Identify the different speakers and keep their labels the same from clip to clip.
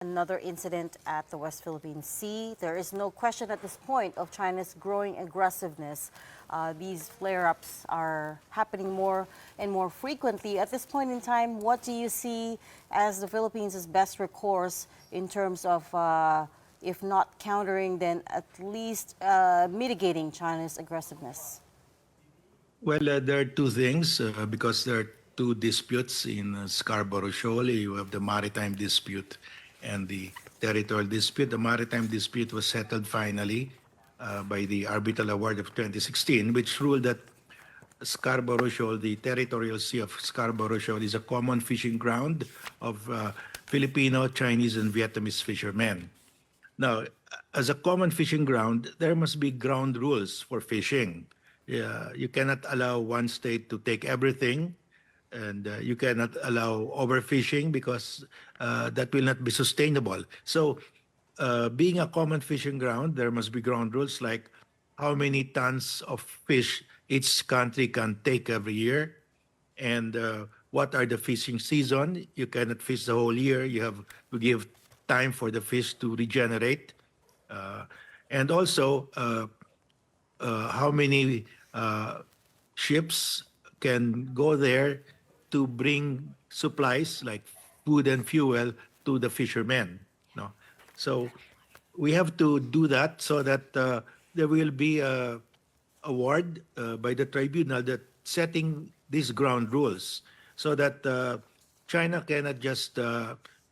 Speaker 1: Another incident at the West Philippine Sea. There is no question at this point of China's growing aggressiveness. These flare-ups are happening more and more frequently. At this point in time, what do you see as the Philippines' best recourse in terms of, if not countering, then at least mitigating China's aggressiveness?
Speaker 2: Well, there are two things because there are two disputes in Scarborough Shoal. You have the maritime dispute and the territorial dispute. The maritime dispute was settled finally by the arbitral award of 2016, which ruled that Scarborough Shoal, the territorial sea of Scarborough Shoal, is a common fishing ground of Filipino, Chinese, and Vietnamese fishermen. Now, as a common fishing ground, there must be ground rules for fishing. You cannot allow one state to take everything, and you cannot allow overfishing because that will not be sustainable. So, being a common fishing ground, there must be ground rules like how many tons of fish each country can take every year, and what are the fishing season. You cannot fish the whole year. You have to give time for the fish to regenerate, and also how many ships can go there to bring supplies like food and fuel to the fishermen. No, so we have to do that so that there will be a award by the tribunal that setting these ground rules so that China cannot just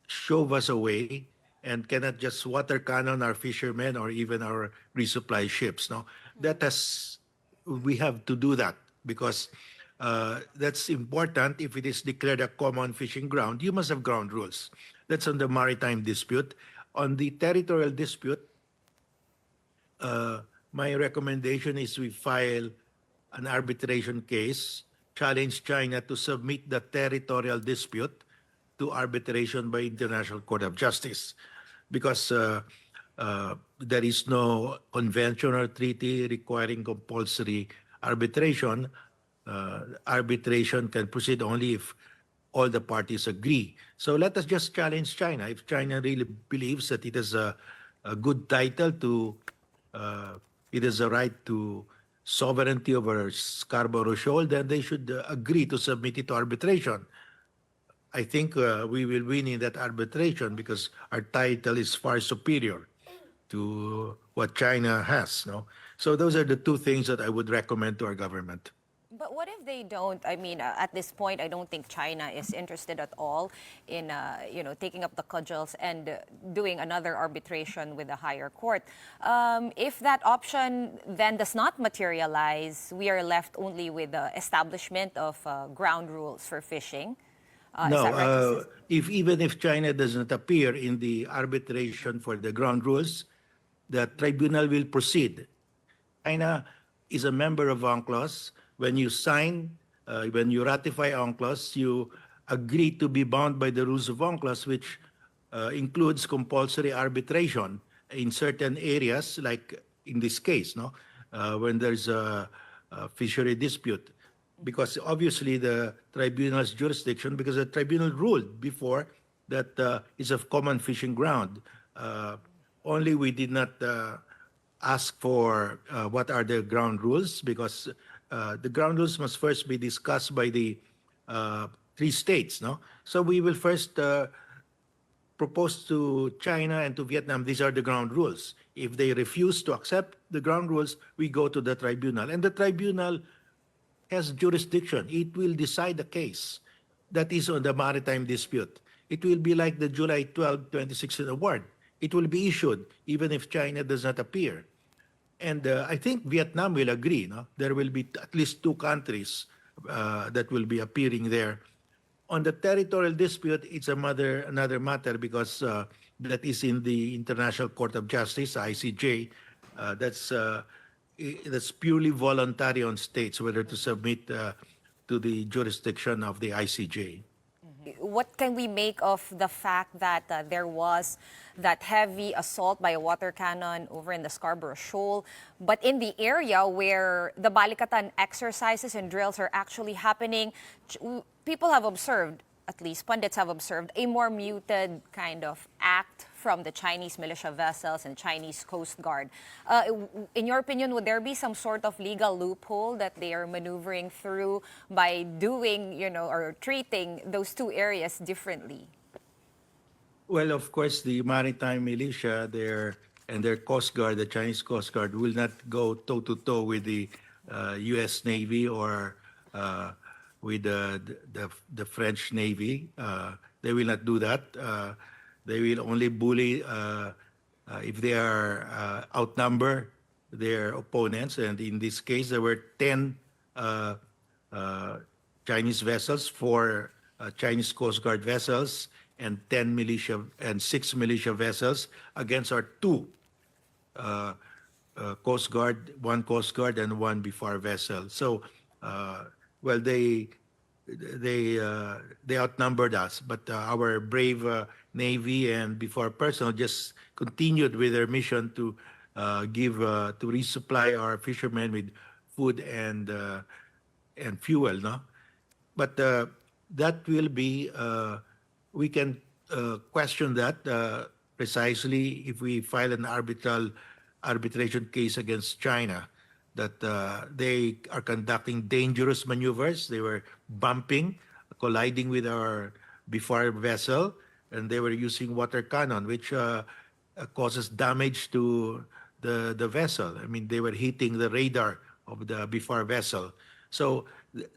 Speaker 2: shove us away and cannot just water cannon our fishermen or even our resupply ships. No, that has we have to do that because that's important. If it is declared a common fishing ground, you must have ground rules. That's on the maritime dispute. On the territorial dispute, my recommendation is we file an arbitration case, challenge China to submit the territorial dispute to arbitration by International Court of Justice, because there is no convention or treaty requiring compulsory arbitration. Arbitration can proceed only if all the parties agree. So let us just challenge China. If China really believes that it is a good title to, it is a right to sovereignty over Scarborough Shoal, then they should agree to submit it to arbitration. I think we will win in that arbitration because our title is far superior to what China has. No, so those are the two things that I would recommend to our government.
Speaker 3: But what if they don't? I mean, at this point, I don't think China is interested at all in, taking up the cudgels and doing another arbitration with a higher court. If that option then does not materialize, we are left only with the establishment of ground rules for fishing. Is that right?
Speaker 2: No, if even if China does not appear in the arbitration for the ground rules, the tribunal will proceed. China is a member of UNCLOS. When you sign, when you ratify UNCLOS, you agree to be bound by the rules of UNCLOS, which includes compulsory arbitration in certain areas, like in this case, no, when there's a fishery dispute. Because obviously the tribunal's jurisdiction, because the tribunal ruled before that it's a common fishing ground. Only we did not ask for what are the ground rules, because the ground rules must first be discussed by the three states. No, so we will first propose to China and to Vietnam, these are the ground rules. If they refuse to accept the ground rules, we go to the tribunal, and the tribunal has jurisdiction. It will decide the case that is on the maritime dispute. It will be like the July 12, 2016 award. It will be issued even if China does not appear. And I think Vietnam will agree. No? There will be at least two countries that will be appearing there. On the territorial dispute, it's another matter because that is in the International Court of Justice, ICJ. That's purely voluntary on states whether to submit to the jurisdiction of the ICJ.
Speaker 3: What can we make of the fact that there was that heavy assault by a water cannon over in the Scarborough Shoal, but in the area where the Balikatan exercises and drills are actually happening, people have observed at least pundits have observed, a more muted kind of act from the Chinese militia vessels and Chinese Coast Guard. In your opinion, would there be some sort of legal loophole that they are maneuvering through by doing, or treating those two areas differently?
Speaker 2: Well, of course, the maritime militia and their Coast Guard, the Chinese Coast Guard, will not go toe to toe with the U.S. Navy or with the French Navy. They will not do that. They will only bully if they are outnumber their opponents. And in this case, there were 10 Chinese vessels, 4 Chinese Coast Guard vessels, and 10 militia and 6 militia vessels against our 2 Coast Guard, 1 Coast Guard, and 1 BFAR vessel. So, well, they outnumbered us, but our brave Navy and BFAR personnel just continued with their mission to resupply our fishermen with food and fuel, no? But that will be we can question that precisely if we file an arbitration case against China, that they are conducting dangerous maneuvers. They were bumping, colliding with our BFAR vessel, and they were using water cannon, which causes damage to the vessel. I mean, they were hitting the radar of the BFAR vessel. So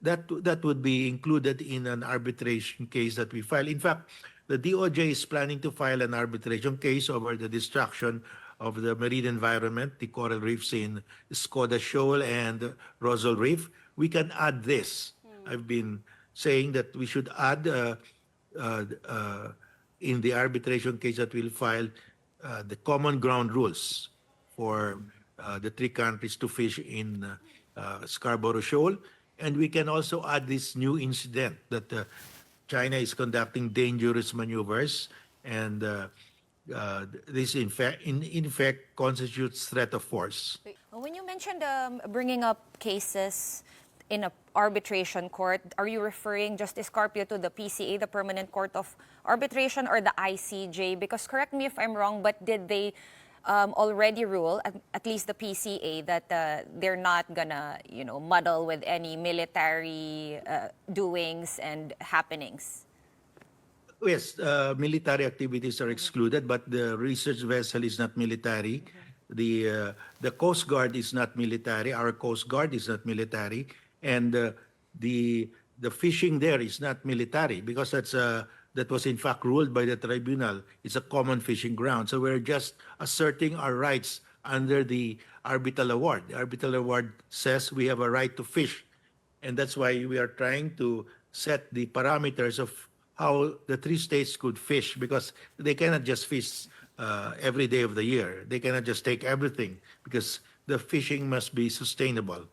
Speaker 2: that would be included in an arbitration case that we file. In fact, the DOJ is planning to file an arbitration case over the destruction of the marine environment, the coral reefs in Scarborough Shoal and Rosal Reef. We can add this. I've been saying that we should add in the arbitration case that we'll file the common ground rules for the 3 countries to fish in Scarborough Shoal. And we can also add this new incident that China is conducting dangerous maneuvers, and this in fact constitutes threat of force.
Speaker 3: When you mentioned bringing up cases in an arbitration court, are you referring, Justice Carpio, to the PCA, the Permanent Court of Arbitration, or the ICJ? Because correct me if I'm wrong, but did they already rule, at least the PCA, that they're not gonna, muddle with any military doings and happenings?
Speaker 2: Yes, military activities are excluded, but the research vessel is not military. The Coast Guard is not military. Our Coast Guard is not military, and the fishing there is not military because that was in fact ruled by the tribunal. It's a common fishing ground. So we're just asserting our rights under the arbitral award. The arbitral award says we have a right to fish. And that's why we are trying to set the parameters of how the 3 states could fish, because they cannot just fish every day of the year. They cannot just take everything because the fishing must be sustainable.